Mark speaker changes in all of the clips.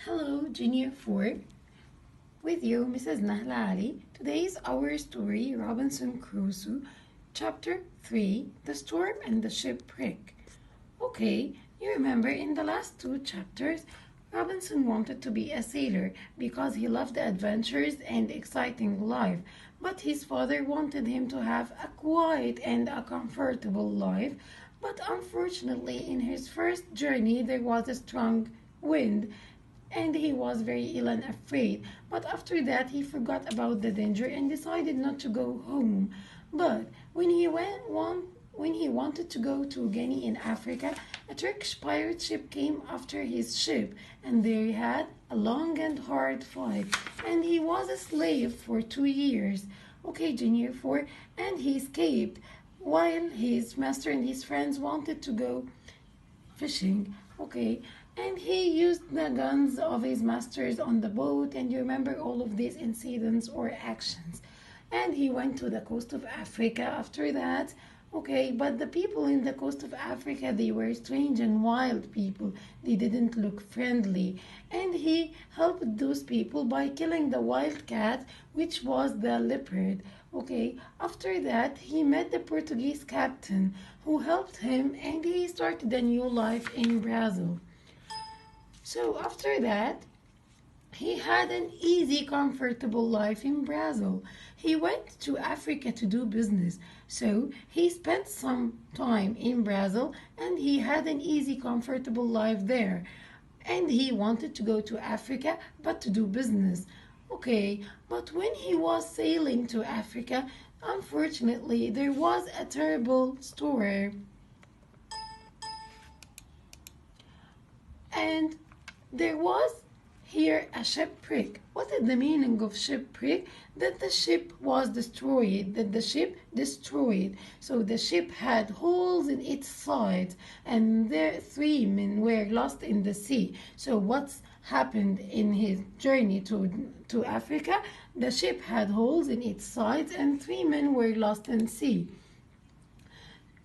Speaker 1: Hello, jr.4. With you, Mrs. Nahla Ali. Today is our story, Robinson Crusoe, Chapter 3, The Storm and the Shipwreck. Okay, you remember in the last two chapters, Robinson wanted to be a sailor because he loved the adventures and exciting life, but his father wanted him to have a quiet and a comfortable life. But unfortunately, in his first journey, there was a strong wind and he was very ill and afraid. But after that, he forgot about the danger and decided not to go home. But when he wanted to go to Guinea in Africa, a Turkish pirate ship came after his ship, and they had a long and hard fight. And he was a slave for 2 years. Okay, jr.4, and he escaped while his master and his friends wanted to go fishing. Okay, and he used the guns of his masters on the boat, and you remember all of these incidents or actions. And he went to the coast of Africa after that. Okay, but the people in the coast of Africa, they were strange and wild people. They didn't look friendly. And he helped those people by killing the wild cat, which was the leopard. Okay, after that, he met the Portuguese captain who helped him, and he started a new life in Brazil. So after that, he had an easy, comfortable life in Brazil. He went to Africa to do business. So he spent some time in Brazil and he had an easy, comfortable life there. And he wanted to go to Africa but to do business. Okay, but when he was sailing to Africa, unfortunately, there was a terrible storm. And there was here a shipwreck. What is the meaning of shipwreck? That the ship was destroyed. That the ship destroyed. So the ship had holes in its sides, and there 3 men were lost in the sea. So what's happened in his journey to Africa? The ship had holes in its sides, and 3 men were lost in sea.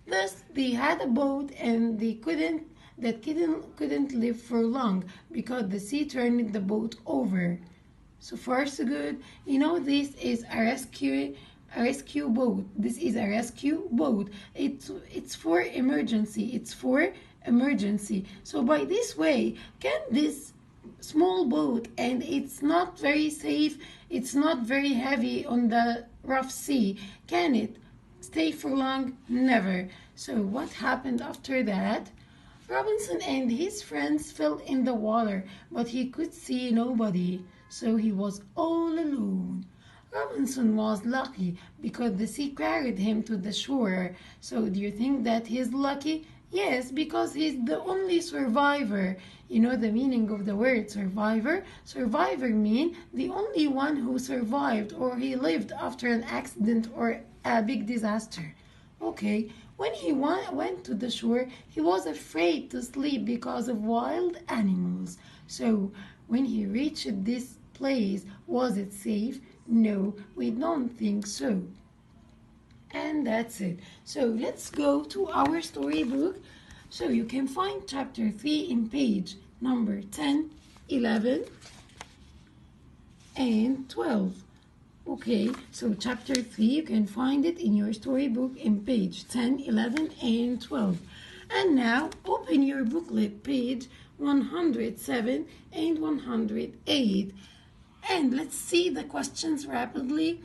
Speaker 1: Thus, they had a boat, and they couldn't live for long because the sea turned the boat over. So far, so good. You know, this is a rescue boat. This is a rescue boat. It's for emergency. It's for emergency. So by this way, can this small boat, and it's not very safe, it's not very heavy on the rough sea, can it stay for long? Never. So what happened after that? Robinson and his friends fell in the water, but he could see nobody, so he was all alone. Robinson was lucky because the sea carried him to the shore. So do you think that he's lucky? Yes, because he's the only survivor. You know the meaning of the word survivor? Survivor means the only one who survived or he lived after an accident or a big disaster. Okay, when he went to the shore, he was afraid to sleep because of wild animals. So, when he reached this place, was it safe? No, we don't think so. And that's it. So, let's go to our storybook. So, you can find chapter 3 in page number 10, 11, and 12. Okay, so chapter 3, you can find it in your storybook in page 10, 11, and 12. And now open your booklet, page 107 and 108. And let's see the questions rapidly.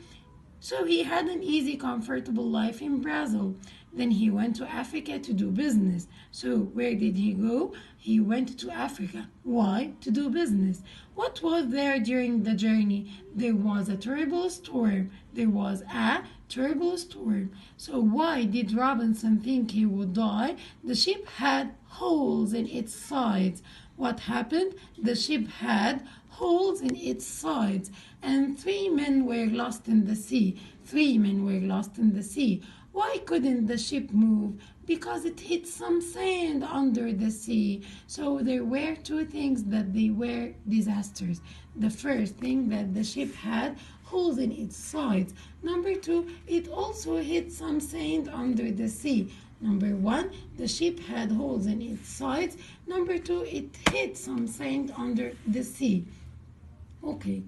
Speaker 1: So he had an easy, comfortable life in Brazil. Then he went to Africa to do business. So where did he go? He went to Africa. Why? To do business. What was there during the journey? There was a terrible storm. There was a terrible storm. So why did Robinson think he would die? The ship had holes in its sides. What happened? The ship had holes in its sides, and 3 men were lost in the sea. 3 men were lost in the sea. Why couldn't the ship move? Because it hit some sand under the sea. So there were two things that they were disasters. The first thing, that the ship had holes in its sides. Number two, it also hit some sand under the sea. Number one, the ship had holes in its sides. Number two, it hit some sand under the sea. Okay,